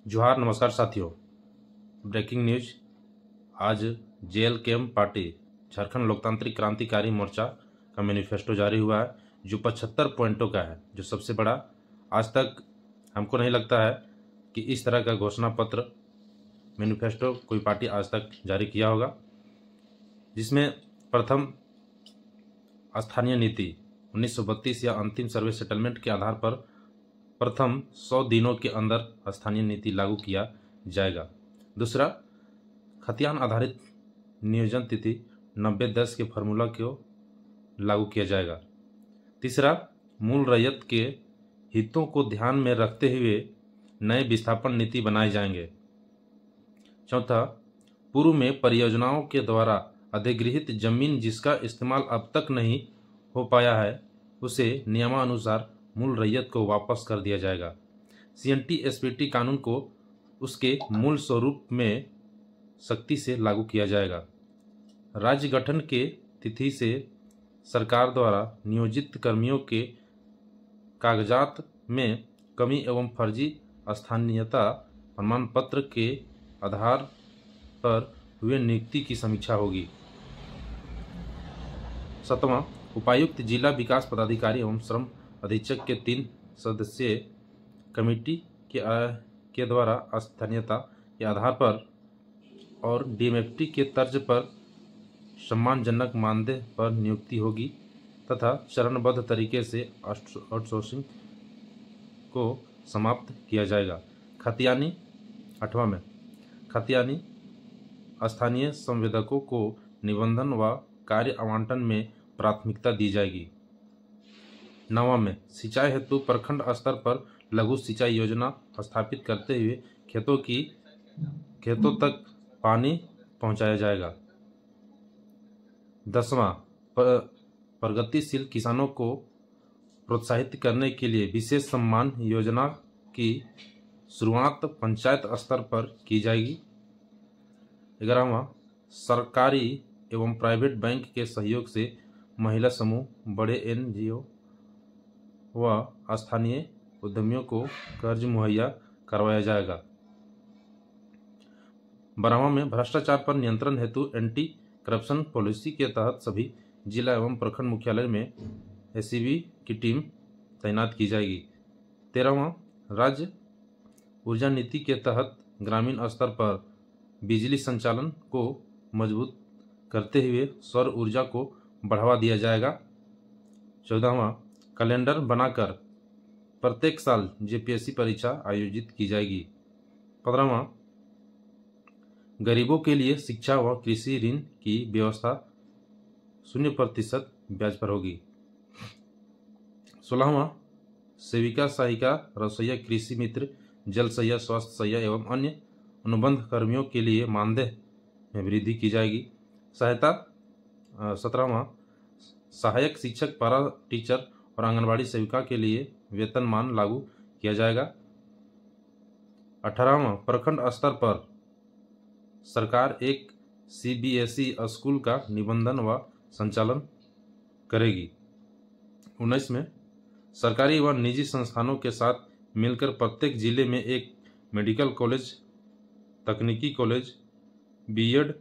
जोहार, नमस्कार साथियों। Breaking news. आज जेएलकेएम पार्टी झारखंड लोकतांत्रिक क्रांतिकारी मोर्चा का मैनिफेस्टो जारी हुआ है, जो 75 पॉइंटों का है, जो सबसे बड़ा आज तक हमको नहीं लगता है कि इस तरह का घोषणा पत्र मैनिफेस्टो कोई पार्टी आज तक जारी किया होगा। जिसमें प्रथम स्थानीय नीति 1932 या अंतिम सर्वे सेटलमेंट के आधार पर प्रथम 100 दिनों के अंदर स्थानीय नीति लागू किया जाएगा। दूसरा, खतियान आधारित नियोजन तिथि 90-10 के फार्मूला को लागू किया जाएगा। तीसरा, मूल रैयत के हितों को ध्यान में रखते हुए नए विस्थापन नीति बनाए जाएंगे। चौथा, पूर्व में परियोजनाओं के द्वारा अधिगृहित जमीन जिसका इस्तेमाल अब तक नहीं हो पाया है, उसे नियमानुसार मूल रैयत को वापस कर दिया जाएगा। CNT-SPT कानून को उसके मूल स्वरूप में सख्ती से लागू किया जाएगा। राज्य गठन के तिथि से सरकार द्वारा नियोजित कर्मियों के कागजात में कमी एवं फर्जी स्थानीयता प्रमाण पत्र के आधार पर हुए नियुक्ति की समीक्षा होगी। 7वां, उपायुक्त, जिला विकास पदाधिकारी एवं श्रम अधीक्षक के 3 सदस्यीय कमेटी के द्वारा स्थानीयता के आधार पर और DMFT के तर्ज पर सम्मानजनक मानदेय पर नियुक्ति होगी तथा चरणबद्ध तरीके से आउटसोर्सिंग को समाप्त किया जाएगा। खतियानी 8वां में खतियानी स्थानीय संवेदकों को निबंधन व कार्य आवंटन में प्राथमिकता दी जाएगी। 9वां में सिंचाई हेतु प्रखंड स्तर पर लघु सिंचाई योजना स्थापित करते हुए खेतों तक पानी पहुंचाया जाएगा। 10वां, प्रगतिशील किसानों को प्रोत्साहित करने के लिए विशेष सम्मान योजना की शुरुआत पंचायत स्तर पर की जाएगी। 11वां, सरकारी एवं प्राइवेट बैंक के सहयोग से महिला समूह, बड़े NGO व स्थानीय उद्यमियों को कर्ज मुहैया करवाया जाएगा। 12वां में भ्रष्टाचार पर नियंत्रण हेतु एंटी करप्शन पॉलिसी के तहत सभी जिला एवं प्रखंड मुख्यालय में SCB की टीम तैनात की जाएगी। 13वां, राज्य ऊर्जा नीति के तहत ग्रामीण स्तर पर बिजली संचालन को मजबूत करते हुए सौर ऊर्जा को बढ़ावा दिया जाएगा। 14वां, कैलेंडर बनाकर प्रत्येक साल JPSC परीक्षा आयोजित की जाएगी। 15वां, गरीबों के लिए शिक्षा व कृषि ऋण की व्यवस्था 0% ब्याज पर होगी। 16वां, सेविका, सहायिका, रसोइया, कृषि मित्र, जल सहिया, स्वास्थ्य सहिया एवं अन्य अनुबंध कर्मियों के लिए मानदेय में वृद्धि की जाएगी। 17वां, सहायक शिक्षक, पारा टीचर और आंगनबाड़ी सेविका के लिए वेतनमान लागू किया जाएगा। 18वां, प्रखंड स्तर पर सरकार एक CBSE स्कूल का निबंधन व संचालन करेगी। 19 में सरकारी व निजी संस्थानों के साथ मिलकर प्रत्येक जिले में एक मेडिकल कॉलेज, तकनीकी college, B.Ed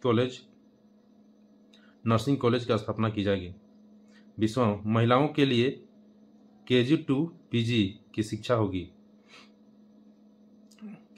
college, nursing college की स्थापना की जाएगी। 20वां, महिलाओं के लिए KG to PG की शिक्षा होगी।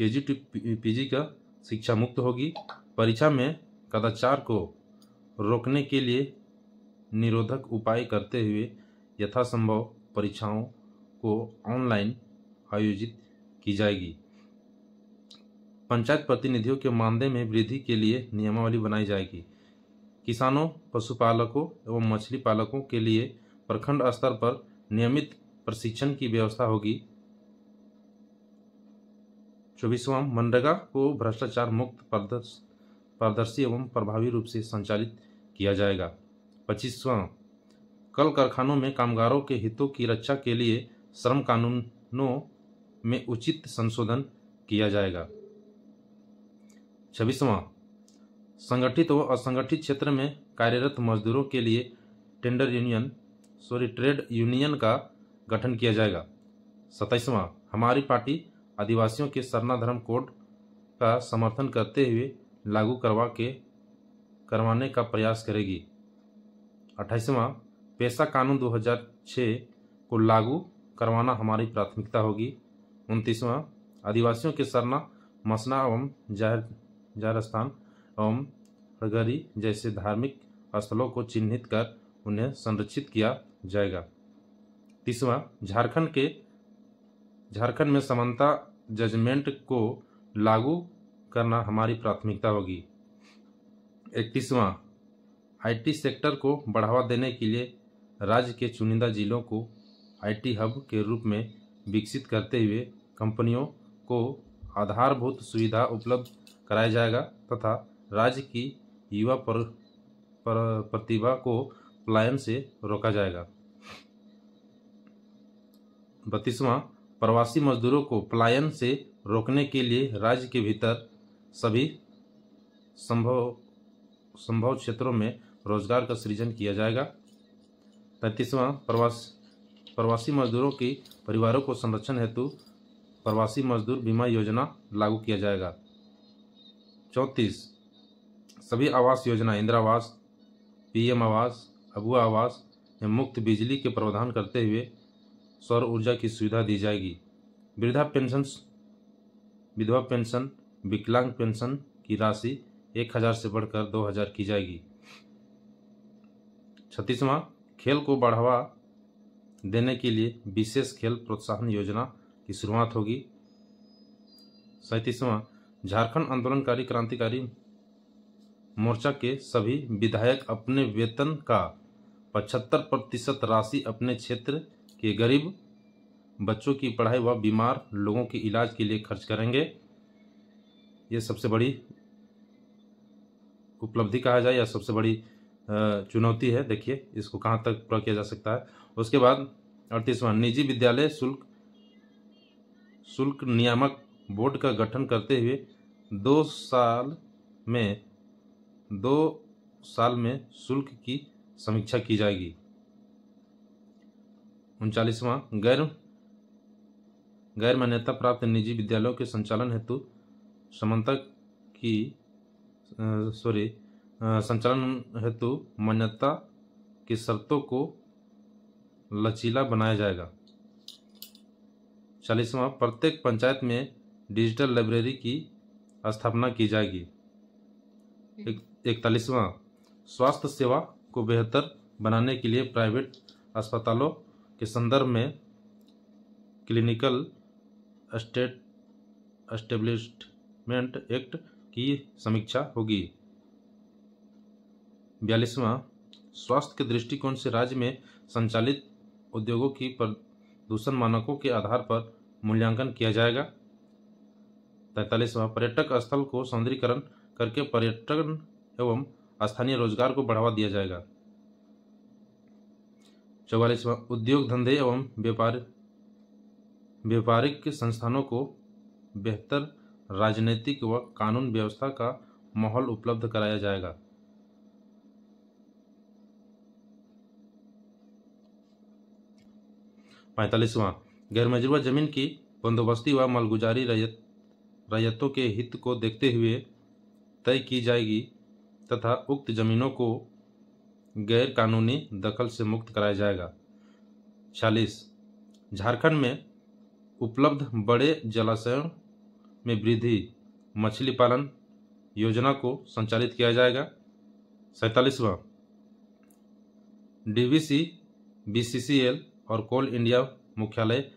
KG to PG का शिक्षा मुक्त होगी। परीक्षा में कदाचार को रोकने के लिए निरोधक उपाय करते हुए यथासंभव परीक्षाओं को ऑनलाइन आयोजित की जाएगी। पंचायत प्रतिनिधियों के मानदेय में वृद्धि के लिए नियमावली बनाई जाएगी। किसानों, पशुपालकों एवं मछली पालकों के लिए प्रखंड स्तर पर नियमित प्रशिक्षण की व्यवस्था होगी। 24वां, मनरेगा को भ्रष्टाचार मुक्त, पारदर्शी एवं प्रभावी रूप से संचालित किया जाएगा। 25वां, कल कारखानों में कामगारों के हितों की रक्षा के लिए श्रम कानूनों में उचित संशोधन किया जाएगा। 26वां, संगठित व असंगठित क्षेत्र में कार्यरत मजदूरों के लिए ट्रेड यूनियन का गठन किया जाएगा। 27वां, हमारी पार्टी आदिवासियों के सरना धर्म कोड का समर्थन करते हुए लागू करवाने का प्रयास करेगी। 28वां, पेशा कानून 2006 को लागू करवाना हमारी प्राथमिकता होगी। 29वां, आदिवासियों के सरना, मसना एवं जाहिर स्थान एवं हड़गरी जैसे धार्मिक स्थलों को चिन्हित कर उन्हें संरक्षित किया जाएगा। 30वां, झारखंड में समानता जजमेंट को लागू करना हमारी प्राथमिकता होगी। 31वां, आईटी सेक्टर को बढ़ावा देने के लिए राज्य के चुनिंदा जिलों को आईटी हब के रूप में विकसित करते हुए कंपनियों को आधारभूत सुविधा उपलब्ध कराया जाएगा तथा राज्य की युवा प्रतिभा को पलायन से रोका जाएगा। 32वां, प्रवासी मजदूरों को पलायन से रोकने के लिए राज्य के भीतर सभी संभव क्षेत्रों में रोजगार का सृजन किया जाएगा। 33वां, प्रवासी मजदूरों के परिवारों को संरक्षण हेतु प्रवासी मजदूर बीमा योजना लागू किया जाएगा। 34, सभी आवास योजना, इंदिरा आवास, पीएम आवास, अगुआ आवास में मुफ्त बिजली के प्रावधान करते हुए सौर ऊर्जा की सुविधा दी जाएगी। विधवा पेंशन, विकलांग पेंशन की राशि 1000 से बढ़कर 2000 की जाएगी। 36वां, खेल को बढ़ावा देने के लिए विशेष खेल प्रोत्साहन योजना की शुरुआत होगी। 37वां, झारखंड आंदोलनकारी क्रांतिकारी मोर्चा के सभी विधायक अपने वेतन का 75% राशि अपने क्षेत्र के गरीब बच्चों की पढ़ाई व बीमार लोगों के इलाज के लिए खर्च करेंगे। ये सबसे बड़ी उपलब्धि कहा जाए या सबसे बड़ी चुनौती है। देखिए इसको कहाँ तक पूरा किया जा सकता है। उसके बाद 38वां, निजी विद्यालय शुल्क नियामक बोर्ड का गठन करते हुए 2 साल में शुल्क की समीक्षा की जाएगी। 39वां, गैर मान्यता प्राप्त निजी विद्यालयों के संचालन हेतु मान्यता की शर्तों को लचीला बनाया जाएगा। 40वां, प्रत्येक पंचायत में डिजिटल लाइब्रेरी की स्थापना की जाएगी। 41वां, स्वास्थ्य सेवा को बेहतर बनाने के लिए प्राइवेट अस्पतालों के संदर्भ में क्लिनिकल एस्टेब्लिशमेंट एक्ट की समीक्षा होगी। 42वां, स्वास्थ्य के दृष्टिकोण से राज्य में संचालित उद्योगों की प्रदूषण मानकों के आधार पर मूल्यांकन किया जाएगा। 43वां, पर्यटक स्थल को सौंदर्यीकरण करके पर्यटन एवं स्थानीय रोजगार को बढ़ावा दिया जाएगा। 44वां, उद्योग धंधे एवं व्यापारिक संस्थानों को बेहतर राजनीतिक व कानून व्यवस्था का माहौल उपलब्ध कराया जाएगा। 45वां, गैरमजरूआ जमीन की बंदोबस्ती व मालगुजारी रैयतों के हित को देखते हुए तय की जाएगी तथा उक्त जमीनों को गैर कानूनी दखल से मुक्त कराया जाएगा। 46, झारखंड में उपलब्ध बड़े जलाशयों में वृद्धि मछली पालन योजना को संचालित किया जाएगा। 47वां, डीवीसी, बीसीसीएल और कोल इंडिया मुख्यालय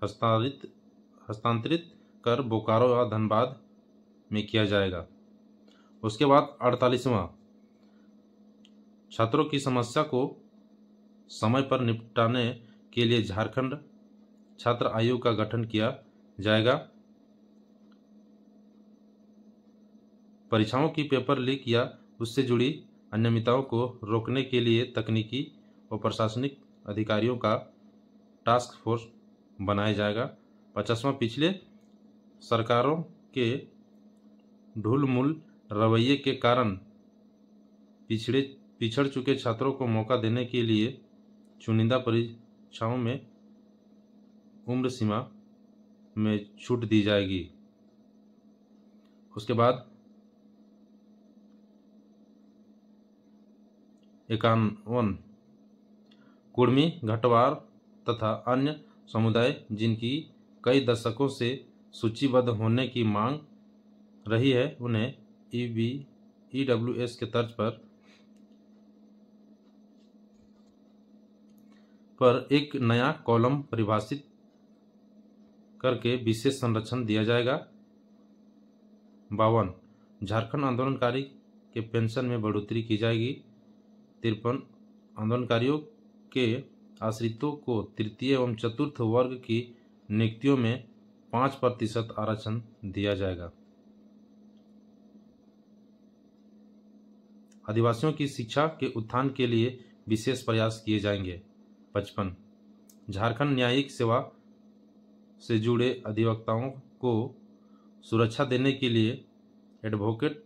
हस्तांतरित कर बोकारो व धनबाद में किया जाएगा। उसके बाद 48वां, छात्रों की समस्या को समय पर निपटाने के लिए झारखंड छात्र आयोग का गठन किया जाएगा। परीक्षाओं की पेपर लीक या उससे जुड़ी अनियमितताओं को रोकने के लिए तकनीकी और प्रशासनिक अधिकारियों का टास्क फोर्स बनाया जाएगा। 50वां, पिछले सरकारों के ढुलमुल रवैये के कारण पिछड़ चुके छात्रों को मौका देने के लिए चुनिंदा परीक्षाओं में उम्र सीमा में छूट दी जाएगी। उसके बाद 51 कुर्मी, घटवार तथा अन्य समुदाय जिनकी कई दशकों से सूचीबद्ध होने की मांग रही है, उन्हें EWS के तर्ज पर एक नया कॉलम परिभाषित करके विशेष संरक्षण दिया जाएगा। 52 झारखंड आंदोलनकारी के पेंशन में बढ़ोतरी की जाएगी। 53 आंदोलनकारियों के आश्रितों को तृतीय एवं चतुर्थ वर्ग की नियुक्तियों में 5% आरक्षण दिया जाएगा। आदिवासियों की शिक्षा के उत्थान के लिए विशेष प्रयास किए जाएंगे। 55 झारखंड न्यायिक सेवा से जुड़े अधिवक्ताओं को सुरक्षा देने के लिए एडवोकेट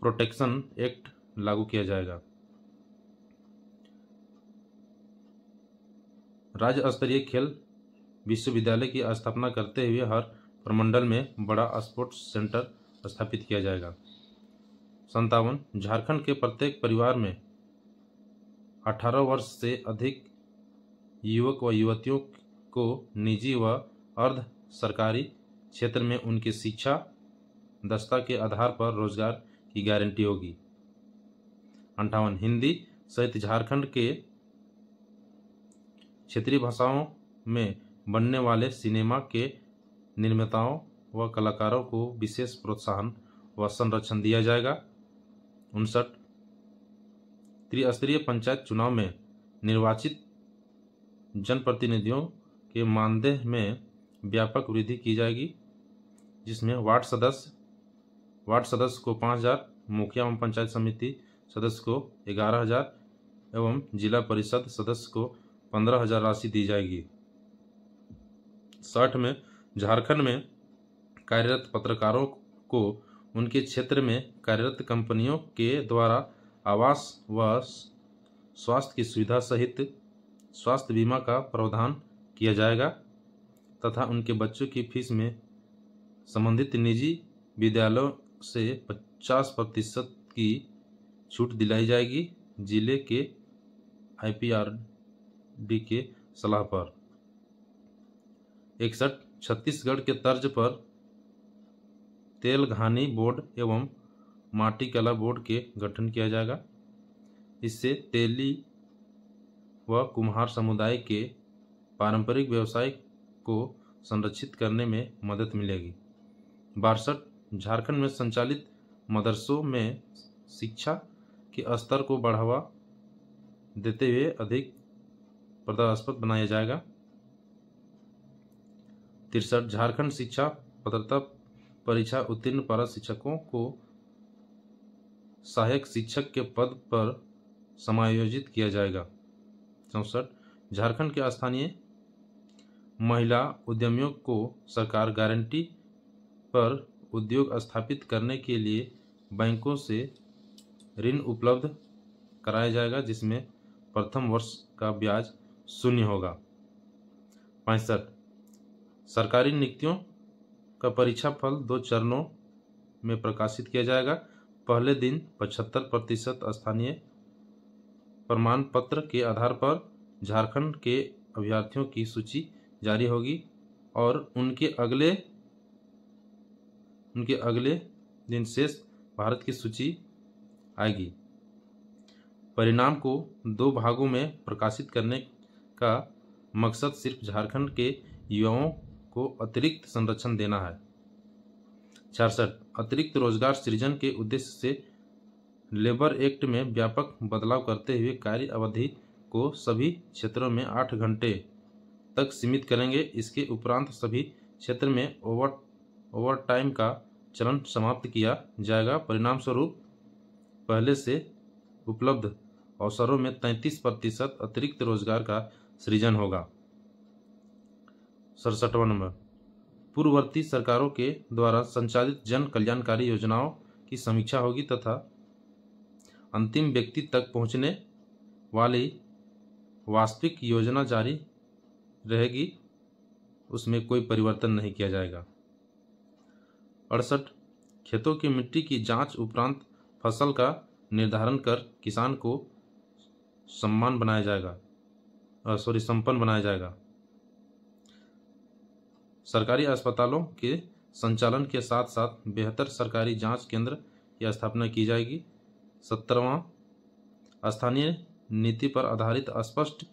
प्रोटेक्शन एक्ट लागू किया जाएगा। राज्य स्तरीय खेल विश्वविद्यालय की स्थापना करते हुए हर प्रमंडल में बड़ा स्पोर्ट्स सेंटर स्थापित किया जाएगा। 57 झारखंड के प्रत्येक परिवार में 18 वर्ष से अधिक युवक व युवतियों को निजी व अर्ध सरकारी क्षेत्र में उनकी शिक्षा दक्षता के आधार पर रोजगार की गारंटी होगी। 58 हिंदी सहित झारखंड के क्षेत्रीय भाषाओं में बनने वाले सिनेमा के निर्माताओं व कलाकारों को विशेष प्रोत्साहन व संरक्षण दिया जाएगा। 59 त्रिस्तरीय पंचायत चुनाव में निर्वाचित जनप्रतिनिधियों के मानदेय में व्यापक वृद्धि की जाएगी, जिसमें वार्ड सदस्य को 5,000, मुखिया एवं पंचायत समिति सदस्य को 11,000 एवं जिला परिषद सदस्य को 15,000 राशि दी जाएगी। 60 में झारखंड में कार्यरत पत्रकारों को उनके क्षेत्र में कार्यरत कंपनियों के द्वारा आवास व स्वास्थ्य की सुविधा सहित स्वास्थ्य बीमा का प्रावधान किया जाएगा तथा उनके बच्चों की फीस में संबंधित निजी विद्यालयों से 50% की छूट दिलाई जाएगी, जिले के IPRD के सलाह पर। 61 छत्तीसगढ़ के तर्ज पर तेलघानी बोर्ड एवं माटी कला बोर्ड के गठन किया जाएगा। इससे तेली व कुम्हार समुदाय के पारंपरिक व्यवसाय को संरक्षित करने में मदद मिलेगी। 62 झारखंड में संचालित मदरसों में शिक्षा के स्तर को बढ़ावा देते हुए अधिक प्रतिस्पर्धी बनाया जाएगा। 63 झारखंड शिक्षा पात्रता परीक्षा उत्तीर्ण पारा शिक्षकों को सहायक शिक्षक के पद पर समायोजित किया जाएगा। 64 झारखंड के स्थानीय महिला उद्यमियों को सरकार गारंटी पर उद्योग स्थापित करने के लिए बैंकों से ऋण उपलब्ध कराया जाएगा, जिसमें प्रथम वर्ष का ब्याज 0 होगा। 65 सरकारी नियुक्तियों का परीक्षा फल 2 चरणों में प्रकाशित किया जाएगा। पहले दिन 75% स्थानीय प्रमाण पत्र के आधार पर झारखंड के अभ्यर्थियों की सूची जारी होगी और उनके अगले दिन शेष भारत की सूची आएगी। परिणाम को 2 भागों में प्रकाशित करने का मकसद सिर्फ झारखंड के युवाओं को अतिरिक्त संरक्षण देना है। 66 अतिरिक्त रोजगार सृजन के उद्देश्य से लेबर एक्ट में व्यापक बदलाव करते हुए कार्य अवधि को सभी क्षेत्रों में 8 घंटे तक सीमित करेंगे। इसके उपरांत सभी क्षेत्र में ओवर टाइम का चलन समाप्त किया जाएगा। परिणाम स्वरूप पहले से उपलब्ध अवसरों में 33% अतिरिक्त रोजगार का सृजन होगा। 67वां नंबर पूर्ववर्ती सरकारों के द्वारा संचालित जन कल्याणकारी योजनाओं की समीक्षा होगी तथा अंतिम व्यक्ति तक पहुंचने वाली वास्तविक योजना जारी रहेगी। उसमें कोई परिवर्तन नहीं किया जाएगा। 68 खेतों की मिट्टी की जांच उपरांत फसल का निर्धारण कर किसान को संपन्न बनाया जाएगा। सरकारी अस्पतालों के संचालन के साथ साथ बेहतर सरकारी जांच केंद्र की स्थापना की जाएगी। 17वां स्थानीय नीति पर आधारित स्पष्ट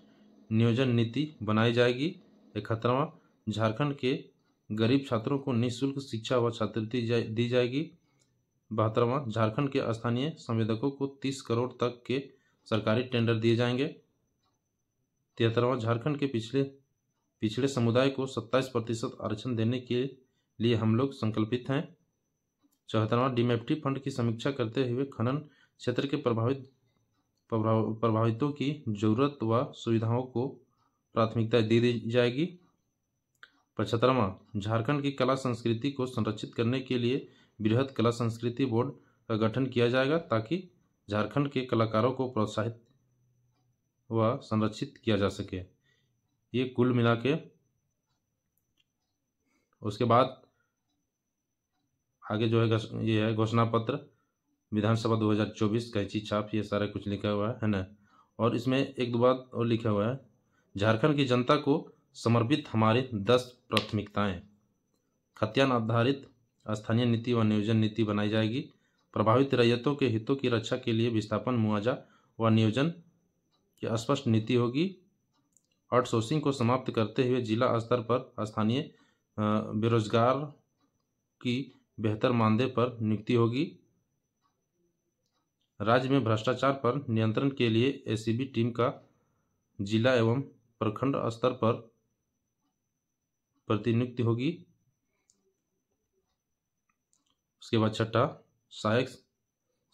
नियोजन नीति बनाई जाएगी। 71वां झारखंड के गरीब छात्रों को निःशुल्क शिक्षा व छात्रवृत्ति दी जाएगी। 72वां झारखंड के स्थानीय संवेदकों को 30 करोड़ तक के सरकारी टेंडर दिए जाएंगे। 73वां झारखंड के पिछड़े समुदाय को 27% आरक्षण देने के लिए हम लोग संकल्पित हैं। 74वां डीएमएफटी फंड की समीक्षा करते हुए खनन क्षेत्र के प्रभावितों की जरूरत व सुविधाओं को प्राथमिकता दी जाएगी। 75वां झारखंड की कला संस्कृति को संरक्षित करने के लिए बृहद कला संस्कृति बोर्ड का गठन किया जाएगा ताकि झारखंड के कलाकारों को प्रोत्साहित व संरक्षित किया जा सके। ये कुल मिला के उसके बाद आगे जो है ये है घोषणा पत्र विधानसभा 2024 कैंची छाप, ये सारा कुछ लिखा हुआ है ना। और इसमें एक दो बात और लिखा हुआ है, झारखंड की जनता को समर्पित हमारी 10 प्राथमिकताएं। खतियान आधारित स्थानीय नीति व नियोजन नीति बनाई जाएगी। प्रभावित रैयतों के हितों की रक्षा के लिए विस्थापन मुआवजा व नियोजन की स्पष्ट नीति होगी। आउटसोर्सिंग को समाप्त करते हुए जिला स्तर पर स्थानीय बेरोजगार की बेहतर मानदेय पर नियुक्ति होगी। राज्य में भ्रष्टाचार पर नियंत्रण के लिए एसीबी टीम का जिला एवं प्रखंड स्तर पर प्रतिनियुक्ति होगी। उसके बाद 6 सहायक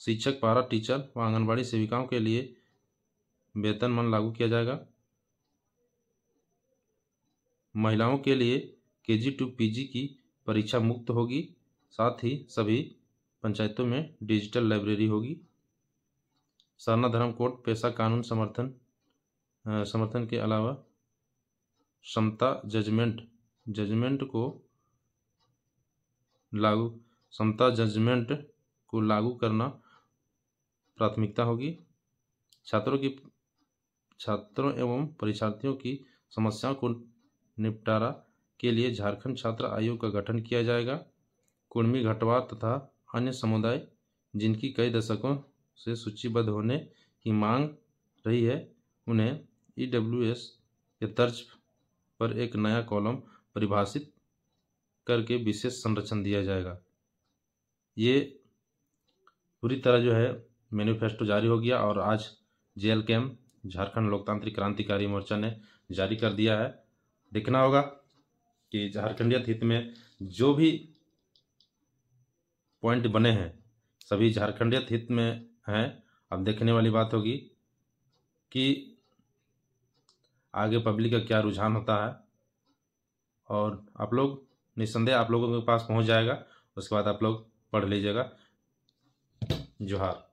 शिक्षक, पारा टीचर व आंगनबाड़ी सेविकाओं के लिए वेतनमान लागू किया जाएगा। महिलाओं के लिए केजी टू पीजी की परीक्षा मुक्त होगी। साथ ही सभी पंचायतों में डिजिटल लाइब्रेरी होगी। सरना धर्म कोड पेशा कानून समर्थन के अलावा समता जजमेंट को लागू करना प्राथमिकता होगी। छात्रों एवं परीक्षार्थियों की समस्याओं को निपटारा के लिए झारखंड छात्र आयोग का गठन किया जाएगा। कुर्मी, घटवार तथा अन्य समुदाय जिनकी कई दशकों से सूचीबद्ध होने की मांग रही है, उन्हें ईडब्ल्यूएस के तर्ज पर एक नया कॉलम परिभाषित करके विशेष संरक्षण दिया जाएगा। ये पूरी तरह जो है मैनिफेस्टो जारी हो गया और आज जेएलकेएम झारखंड लोकतांत्रिक क्रांतिकारी मोर्चा ने जारी कर दिया है। देखना होगा कि झारखंडियत हित में जो भी पॉइंट बने हैं सभी झारखंडियत हित में हैं। अब देखने वाली बात होगी कि आगे पब्लिक का क्या रुझान होता है, और आप लोग निस्संदेह आप लोगों के पास पहुंच जाएगा। उसके बाद आप लोग पढ़ लीजिएगा। जोहार।